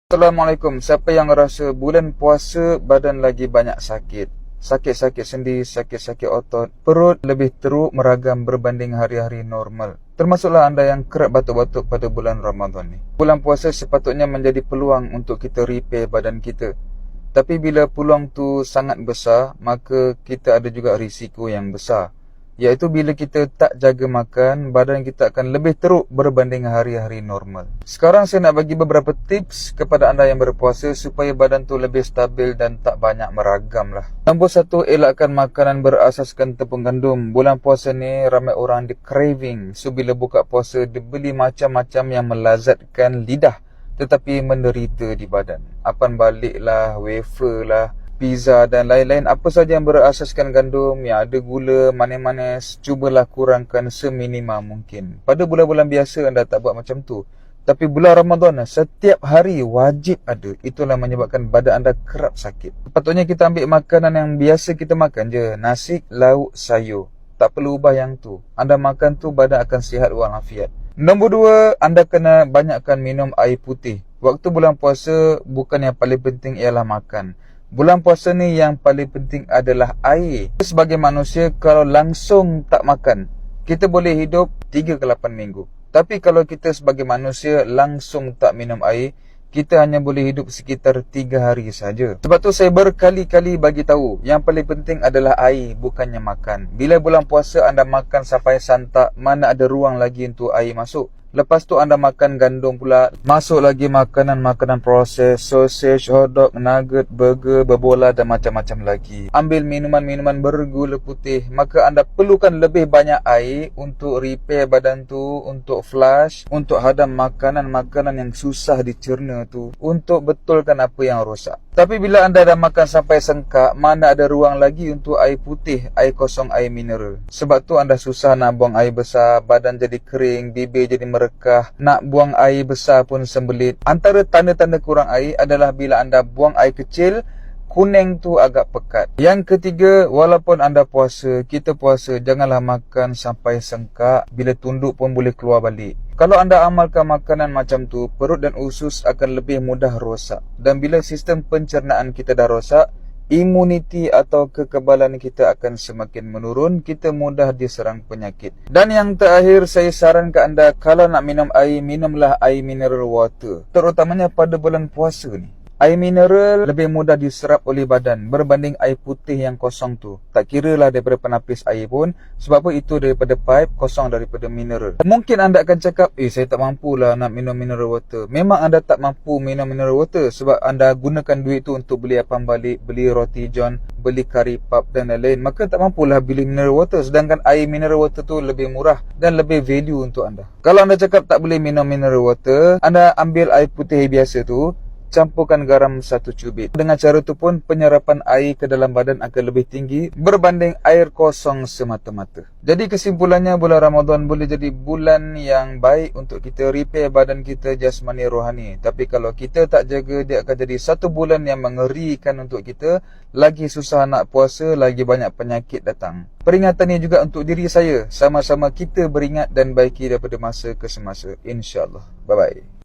Assalamualaikum. Siapa yang rasa bulan puasa badan lagi banyak sakit? Sakit-sakit sendi, sakit-sakit otot, perut lebih teruk meragam berbanding hari-hari normal. Termasuklah anda yang kerap batuk-batuk pada bulan Ramadan ni. Bulan puasa sepatutnya menjadi peluang untuk kita repair badan kita. Tapi bila peluang tu sangat besar, maka kita ada juga risiko yang besar. Iaitu bila kita tak jaga makan, badan kita akan lebih teruk berbanding hari-hari normal. Sekarang saya nak bagi beberapa tips kepada anda yang berpuasa supaya badan tu lebih stabil dan tak banyak meragam lah. Nombor 1, elakkan makanan berasaskan tepung gandum. Bulan puasa ni ramai orang di craving. So bila buka puasa, dia beli macam-macam yang melazatkan lidah tetapi menderita di badan. Apan balik lah, wafer lah, pizza dan lain-lain, apa saja yang berasaskan gandum, yang ada gula, manis-manis, cubalah kurangkan seminima mungkin. Pada bulan-bulan biasa anda tak buat macam tu, tapi bulan Ramadan setiap hari wajib ada. Itulah menyebabkan badan anda kerap sakit. Sepatutnya kita ambil makanan yang biasa kita makan je, nasi, lauk, sayur. Tak perlu ubah yang tu. Anda makan tu, badan akan sihat walafiat. Nombor 2, anda kena banyakkan minum air putih. Waktu bulan puasa, bukan yang paling penting ialah makan. Bulan puasa ni yang paling penting adalah air. Sebagai manusia, kalau langsung tak makan, kita boleh hidup 3 ke 8 minggu. Tapi kalau kita sebagai manusia langsung tak minum air, kita hanya boleh hidup sekitar 3 hari saja. Sebab tu saya berkali-kali bagi tahu, yang paling penting adalah air, bukannya makan. Bila bulan puasa anda makan sampai santak, mana ada ruang lagi untuk air masuk. Lepas tu anda makan gandum pula. Masuk lagi makanan-makanan proses, sausage, hotdog, nugget, burger, berbola dan macam-macam lagi. Ambil minuman-minuman bergula putih. Maka anda perlukan lebih banyak air untuk repair badan tu, untuk flush, untuk hadam makanan-makanan yang susah dicerna tu, untuk betulkan apa yang rosak. Tapi bila anda dah makan sampai sengkak, mana ada ruang lagi untuk air putih, air kosong, air mineral. Sebab tu anda susah nak buang air besar, badan jadi kering, bibir jadi merekah, nak buang air besar pun sembelit. Antara tanda-tanda kurang air adalah bila anda buang air kecil, kuning tu agak pekat. Yang ketiga, walaupun anda puasa, kita puasa, janganlah makan sampai sengkak. Bila tunduk pun boleh keluar balik. Kalau anda amalkan makanan macam tu, perut dan usus akan lebih mudah rosak. Dan bila sistem pencernaan kita dah rosak, imuniti atau kekebalan kita akan semakin menurun. Kita mudah diserang penyakit. Dan yang terakhir, saya saran ke anda, kalau nak minum air, minumlah air mineral water. Terutamanya pada bulan puasa ni. Air mineral lebih mudah diserap oleh badan berbanding air putih yang kosong tu. Tak kira lah daripada penapis air pun. Sebab apa, itu daripada pipe, kosong daripada mineral. Mungkin anda akan cakap, saya tak mampulah nak minum mineral water. Memang anda tak mampu minum mineral water sebab anda gunakan duit tu untuk beli apam balik, beli roti john, beli kari pap dan lain-lain. Maka tak mampulah beli mineral water. Sedangkan air mineral water tu lebih murah dan lebih value untuk anda. Kalau anda cakap tak boleh minum mineral water, anda ambil air putih biasa tu, campurkan garam 1 cubit. Dengan cara tu pun penyerapan air ke dalam badan akan lebih tinggi berbanding air kosong semata-mata. Jadi kesimpulannya, bulan Ramadan boleh jadi bulan yang baik untuk kita repair badan kita jasmani rohani. Tapi kalau kita tak jaga, dia akan jadi satu bulan yang mengerikan untuk kita. Lagi susah nak puasa, lagi banyak penyakit datang. Peringatan ini juga untuk diri saya. Sama-sama kita beringat dan baiki daripada masa ke semasa. InsyaAllah. Bye-bye.